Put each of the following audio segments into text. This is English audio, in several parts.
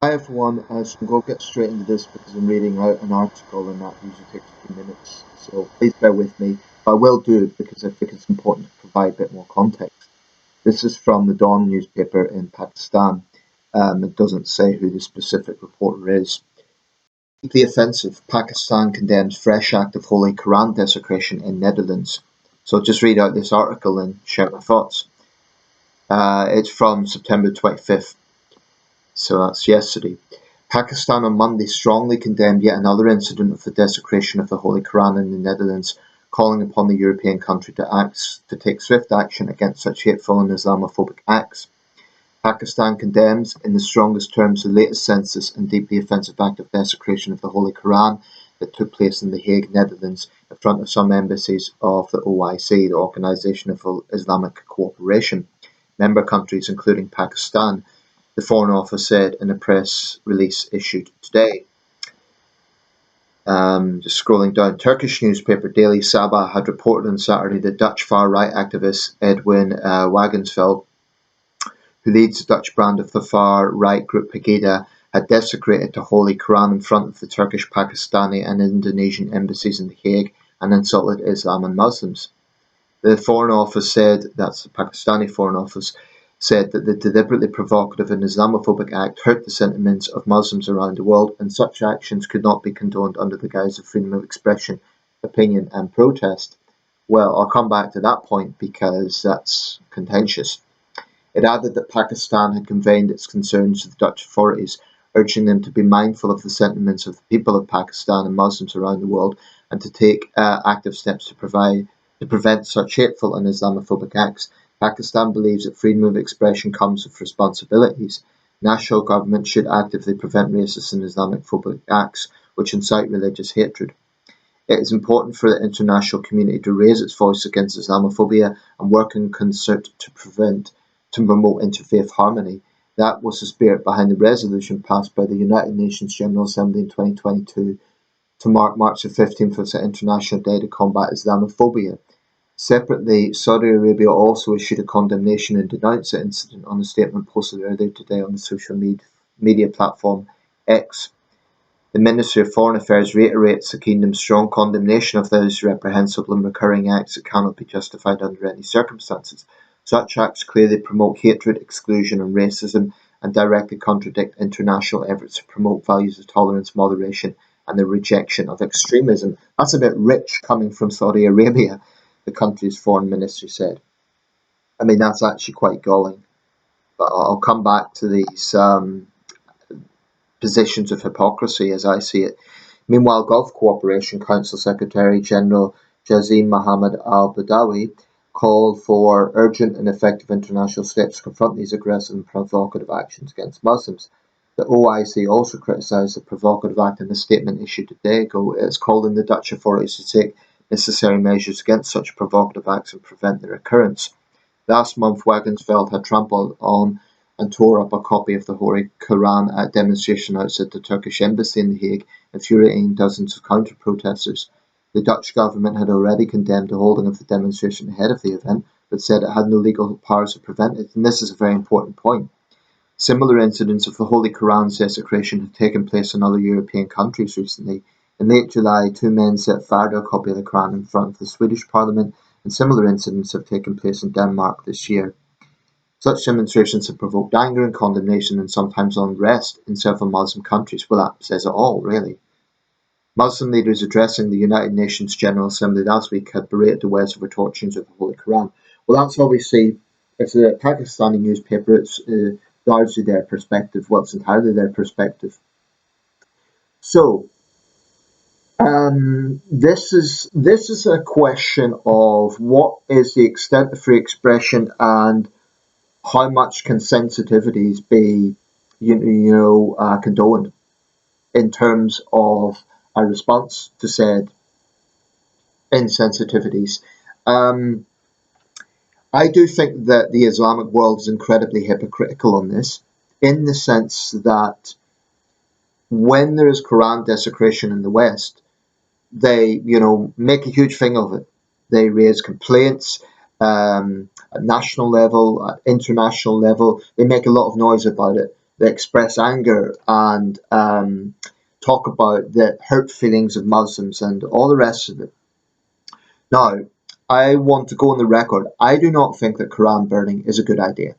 Hi everyone, so I'm going to get straight into this because I'm reading out an article and that usually takes a few minutes, so please bear with me. But I will do it because I think it's important to provide a bit more context. This is from the Dawn newspaper in Pakistan. It doesn't say who the specific reporter is. Deeply offensive, Pakistan condemns fresh act of Holy Quran desecration in Netherlands. So I'll just read out this article and share my thoughts. It's from September 25th. So that's yesterday. Pakistan on Monday strongly condemned yet another incident of the desecration of the Holy Quran in the Netherlands, calling upon the European country to take swift action against such hateful and Islamophobic acts. Pakistan condemns in the strongest terms the latest senseless and deeply offensive act of desecration of the Holy Quran that took place in The Hague, Netherlands, in front of some embassies of the OIC, the Organisation of Islamic Cooperation, member countries including Pakistan, the Foreign Office said in a press release issued today. Just scrolling down, Turkish newspaper Daily Sabah had reported on Saturday that Dutch far-right activist Edwin Wagensveld, who leads the Dutch brand of the far-right group Pegida, had desecrated the Holy Quran in front of the Turkish, Pakistani and Indonesian embassies in The Hague and insulted Islam and Muslims. The Foreign Office said, that's the Pakistani Foreign Office, said that the deliberately provocative and Islamophobic act hurt the sentiments of Muslims around the world, and such actions could not be condoned under the guise of freedom of expression, opinion and protest. Well, I'll come back to that point because that's contentious. It added that Pakistan had conveyed its concerns to the Dutch authorities, urging them to be mindful of the sentiments of the people of Pakistan and Muslims around the world and to take active steps to prevent such hateful and Islamophobic acts. Pakistan believes that freedom of expression comes with responsibilities. National government should actively prevent racist and Islamophobic acts which incite religious hatred. It is important for the international community to raise its voice against Islamophobia and work in concert to promote interfaith harmony. That was the spirit behind the resolution passed by the United Nations General Assembly in 2022 to mark March the 15th as the International Day to Combat Islamophobia. Separately, Saudi Arabia also issued a condemnation and denounced the incident on a statement posted earlier today on the social media platform X. The Ministry of Foreign Affairs reiterates the Kingdom's strong condemnation of those reprehensible and recurring acts that cannot be justified under any circumstances. Such acts clearly promote hatred, exclusion and racism and directly contradict international efforts to promote values of tolerance, moderation and the rejection of extremism. That's a bit rich coming from Saudi Arabia, the country's foreign ministry said. I mean, that's actually quite galling. But I'll come back to these positions of hypocrisy as I see it. Meanwhile, Gulf Cooperation Council Secretary General Jazim Mohammed al-Badawi called for urgent and effective international steps to confront these aggressive and provocative actions against Muslims. The OIC also criticised the provocative act in a statement issued a day ago. It is calling the Dutch authorities to take necessary measures against such provocative acts and prevent their occurrence. Last month, Wagensveld had trampled on and tore up a copy of the Holy Quran at a demonstration outside the Turkish embassy in The Hague, infuriating dozens of counter-protesters. The Dutch government had already condemned the holding of the demonstration ahead of the event, but said it had no legal powers to prevent it, and this is a very important point. Similar incidents of the Holy Quran's desecration have taken place in other European countries recently. In late July, two men set fire to a copy of the Quran in front of the Swedish Parliament, and similar incidents have taken place in Denmark this year. Such demonstrations have provoked anger and condemnation and sometimes unrest in several Muslim countries. Well, that says it all, really. Muslim leaders addressing the United Nations General Assembly last week had berated the West for torturings of the Holy Quran. Well, that's obviously, it's a Pakistani newspaper, it's largely their perspective, well, it's entirely their perspective. So, this is a question of what is the extent of free expression and how much can sensitivities be, condoned in terms of a response to said insensitivities. Um, I do think that the Islamic world is incredibly hypocritical on this, in the sense that when there is Quran desecration in the West, they, make a huge thing of it. They raise complaints at national level, at international level. They make a lot of noise about it. that express anger and talk about the hurt feelings of Muslims and all the rest of it. Now, I want to go on the record. I do not think that Koran burning is a good idea.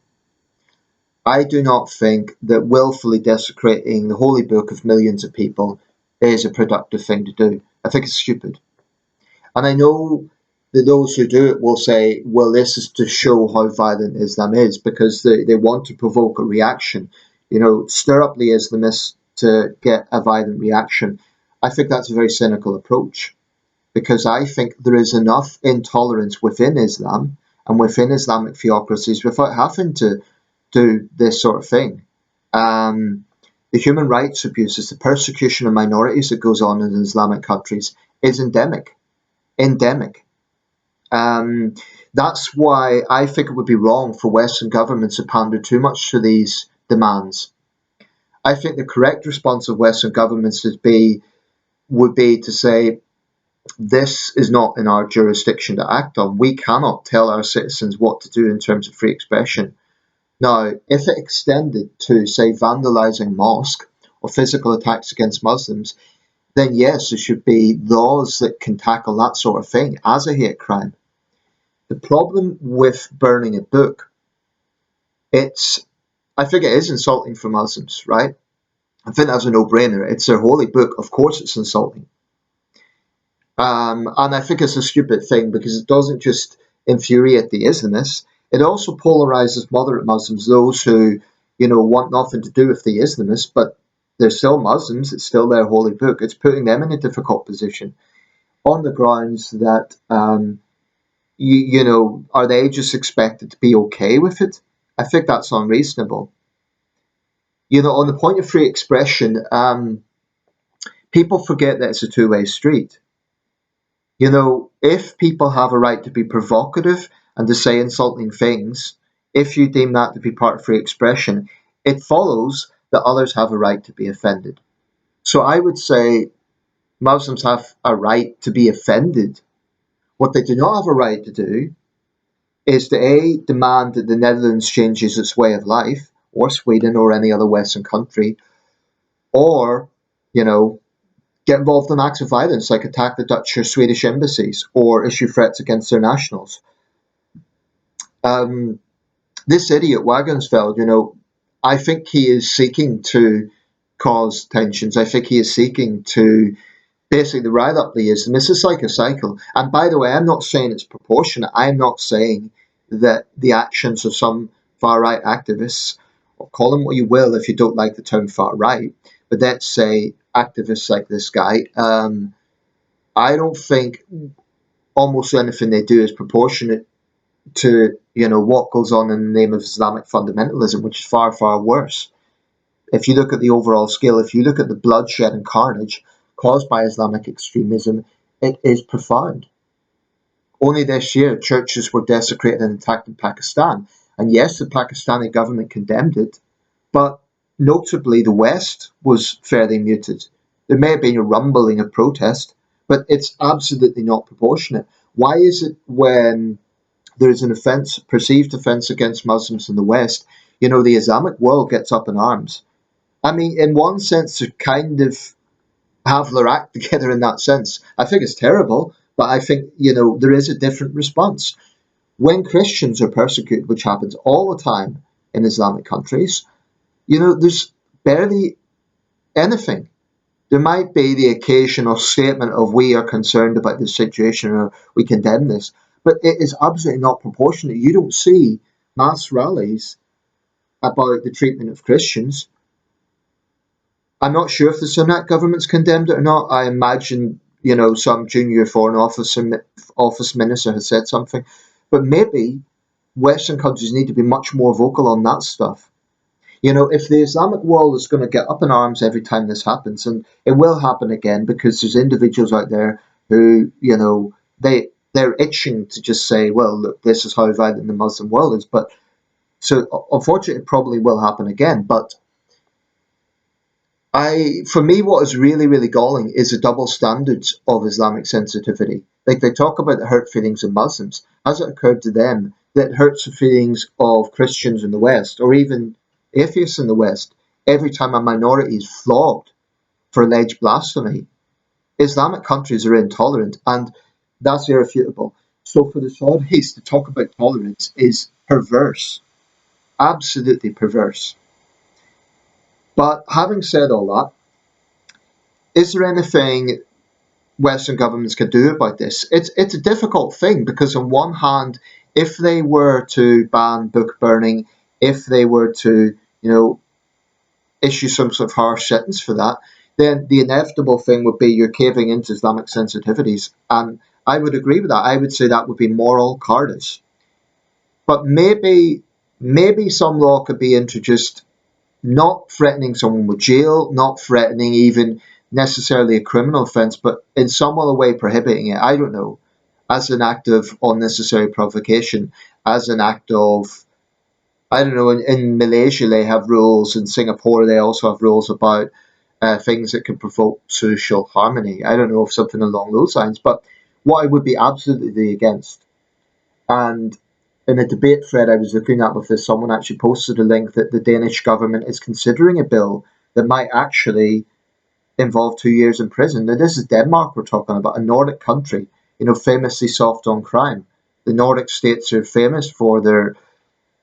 I do not think that willfully desecrating the holy book of millions of people is a productive thing to do. I think it's stupid. And I know that those who do it will say, well, this is to show how violent Islam is, because they want to provoke a reaction. Stir up the Islamists to get a violent reaction. I think that's a very cynical approach, because I think there is enough intolerance within Islam and within Islamic theocracies without having to do this sort of thing. The human rights abuses, the persecution of minorities that goes on in Islamic countries is endemic. That's why I think it would be wrong for Western governments to pander too much to these demands. I think the correct response of Western governments would be to say, this is not in our jurisdiction to act on. We cannot tell our citizens what to do in terms of free expression. Now, if it extended to, say, vandalising mosques or physical attacks against Muslims, then yes, there should be laws that can tackle that sort of thing as a hate crime. The problem with burning a book, I think it is insulting for Muslims, right? I think that's a no-brainer. It's their holy book. Of course it's insulting. And I think it's a stupid thing, because it doesn't just infuriate the Islamists, it also polarizes moderate Muslims, those who, want nothing to do with the Islamists, but they're still Muslims, it's still their holy book. It's putting them in a difficult position on the grounds that, are they just expected to be okay with it? I think that's unreasonable. On the point of free expression, people forget that it's a two-way street. If people have a right to be provocative and to say insulting things, if you deem that to be part of free expression, it follows that others have a right to be offended. So I would say Muslims have a right to be offended. What they do not have a right to do is to demand that the Netherlands changes its way of life, or Sweden or any other Western country, or, get involved in acts of violence like attack the Dutch or Swedish embassies or issue threats against their nationals. This idiot Wagensveld, I think he is seeking to cause tensions. I think he is seeking to basically rile up the Islamists. It's like a cycle. And by the way, I'm not saying it's proportionate. I'm not saying that the actions of some far-right activists, or call them what you will if you don't like the term far-right, but let's say activists like this guy, I don't think almost anything they do is proportionate to, what goes on in the name of Islamic fundamentalism, which is far, far worse. If you look at the overall scale, if you look at the bloodshed and carnage caused by Islamic extremism, it is profound. Only this year, churches were desecrated and attacked in Pakistan. And yes, the Pakistani government condemned it, but notably the West was fairly muted. There may have been a rumbling of protest, but it's absolutely not proportionate. Why is it when there is an perceived offence against Muslims in the West, the Islamic world gets up in arms? I mean, in one sense, they kind of have their act together in that sense. I think it's terrible, but I think, there is a different response. When Christians are persecuted, which happens all the time in Islamic countries, there's barely anything. There might be the occasional statement of we are concerned about this situation or we condemn this, but it is absolutely not proportionate. You don't see mass rallies about the treatment of Christians. I'm not sure if the Sunnah government's condemned it or not. I imagine, some junior foreign office minister has said something. But maybe Western countries need to be much more vocal on that stuff. If the Islamic world is going to get up in arms every time this happens, and it will happen again because there's individuals out there who, they're itching to just say, well, look, this is how violent the Muslim world is. But so unfortunately, it probably will happen again. But for me, what is really, really galling is the double standards of Islamic sensitivity. Like they talk about the hurt feelings of Muslims. Has it occurred to them that it hurts the feelings of Christians in the West, or even atheists in the West, every time a minority is flogged for alleged blasphemy. Islamic countries are intolerant, and that's irrefutable. So for the Saudis to talk about tolerance is perverse, absolutely perverse. But having said all that, is there anything Western governments can do about this? It's a difficult thing because on one hand, if they were to ban book burning, if they were to, issue some sort of harsh sentence for that, then the inevitable thing would be you're caving into Islamic sensitivities. And I would agree with that. I would say that would be moral cowardice. But maybe some law could be introduced, not threatening someone with jail, not threatening even necessarily a criminal offence, but in some other way prohibiting it. I don't know, as an act of unnecessary provocation, as an act of, I don't know, in Malaysia they have rules, in Singapore they also have rules about things that can provoke social harmony. I don't know if something along those lines, but what I would be absolutely against, and in a debate thread I was looking at with this, someone actually posted a link that the Danish government is considering a bill that might actually involve 2 years in prison. Now, this is Denmark we're talking about, a Nordic country, famously soft on crime. The Nordic states are famous for their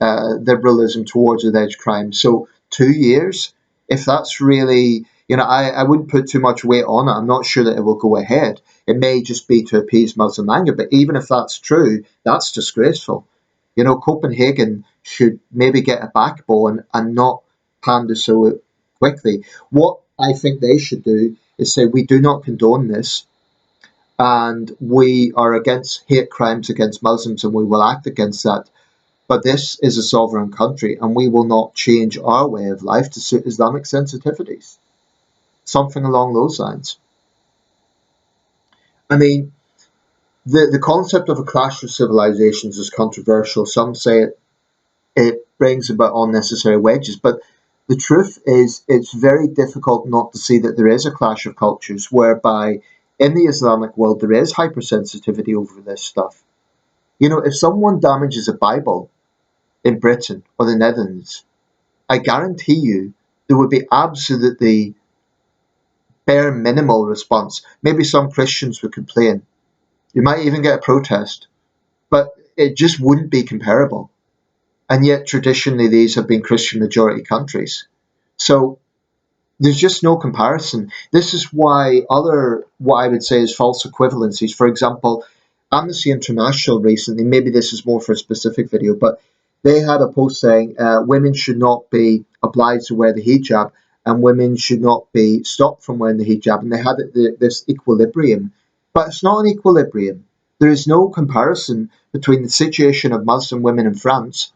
liberalism towards alleged crime. So 2 years, if that's really, I wouldn't put too much weight on it. I'm not sure that it will go ahead. It may just be to appease Muslim anger, but even if that's true, that's disgraceful. Copenhagen should maybe get a backbone and not pander so quickly. What I think they should do is say, we do not condone this, and we are against hate crimes against Muslims, and we will act against that. But this is a sovereign country, and we will not change our way of life to suit Islamic sensitivities. Something along those lines. I mean, the concept of a clash of civilizations is controversial. Some say it brings about unnecessary wedges, but the truth is it's very difficult not to see that there is a clash of cultures whereby in the Islamic world there is hypersensitivity over this stuff. If someone damages a Bible in Britain or the Netherlands, I guarantee you there would be absolutely bare minimal response. Maybe some Christians would complain. You might even get a protest, but it just wouldn't be comparable. And yet, traditionally, these have been Christian majority countries. So there's just no comparison. This is why what I would say is false equivalencies. For example, Amnesty International recently, maybe this is more for a specific video, but they had a post saying women should not be obliged to wear the hijab and women should not be stopped from wearing the hijab. And they had this equilibrium. But it's not an equilibrium. There is no comparison between the situation of Muslim women in France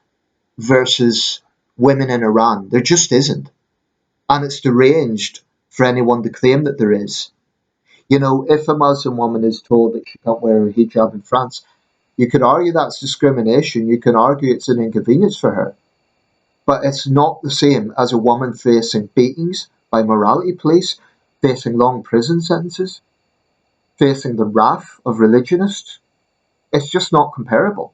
versus women in Iran. There just isn't. And it's deranged for anyone to claim that there is. If a Muslim woman is told that she can't wear a hijab in France, you could argue that's discrimination. You can argue it's an inconvenience for her. But it's not the same as a woman facing beatings by morality police, facing long prison sentences, facing the wrath of religionists. It's just not comparable.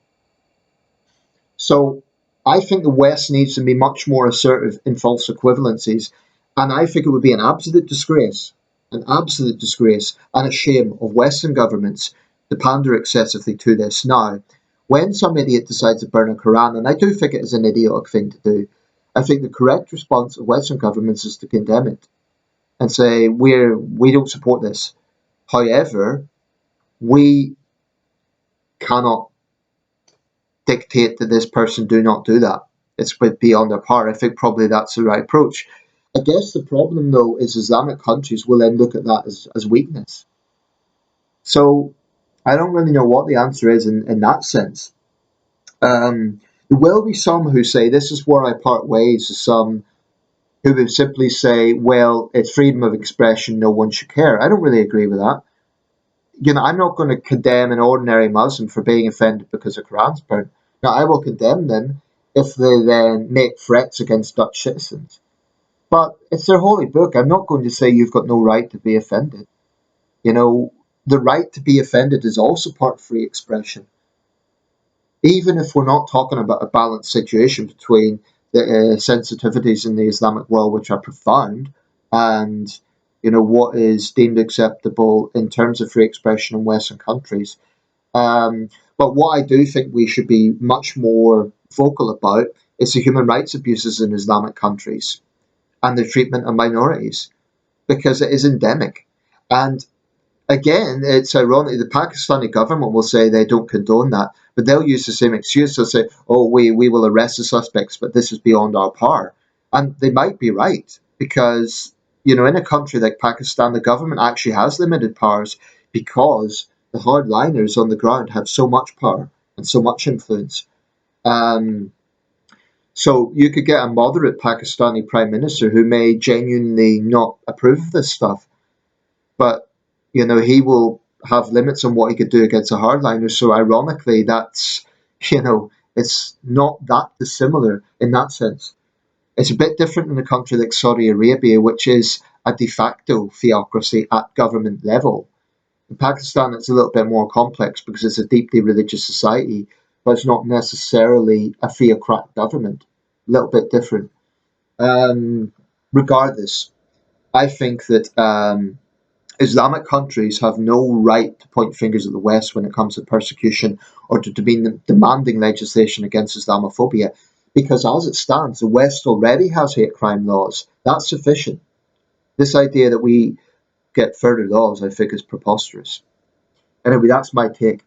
So I think the West needs to be much more assertive in false equivalencies. And I think it would be an absolute disgrace and a shame of Western governments to pander excessively to this. Now, when some idiot decides to burn a Koran, and I do think it is an idiotic thing to do, I think the correct response of Western governments is to condemn it and say, we don't support this. However, we cannot dictate that this person do not do that. It's beyond their power. I think probably that's the right approach. I guess the problem, though, is Islamic countries will then look at that as weakness. So I don't really know what the answer is in that sense. There will be some who say this is where I part ways with some who would simply say, well, it's freedom of expression, no one should care. I don't really agree with that. I'm not going to condemn an ordinary Muslim for being offended because the Quran's burned. Now, I will condemn them if they then make threats against Dutch citizens. But it's their holy book. I'm not going to say you've got no right to be offended. The right to be offended is also part of free expression. Even if we're not talking about a balanced situation between sensitivities in the Islamic world which are profound, and what is deemed acceptable in terms of free expression in Western countries. Um, but what I do think we should be much more vocal about is the human rights abuses in Islamic countries and the treatment of minorities, because it is endemic. And again, it's ironic. The Pakistani government will say they don't condone that, but they'll use the same excuse. They'll say, "Oh, we will arrest the suspects, but this is beyond our power," and they might be right, because in a country like Pakistan, the government actually has limited powers because the hardliners on the ground have so much power and so much influence. Um, so you could get a moderate Pakistani prime minister who may genuinely not approve of this stuff, but he will have limits on what he could do against a hardliner. So ironically, that's it's not that dissimilar in that sense. It's a bit different in a country like Saudi Arabia, which is a de facto theocracy at government level. In Pakistan, it's a little bit more complex because it's a deeply religious society, but it's not necessarily a theocratic government. A little bit different. Um, Regardless, I think that Islamic countries have no right to point fingers at the West when it comes to persecution or to demanding legislation against Islamophobia, because as it stands, the West already has hate crime laws. That's sufficient. This idea that we get further laws, I think, is preposterous. Anyway, that's my take.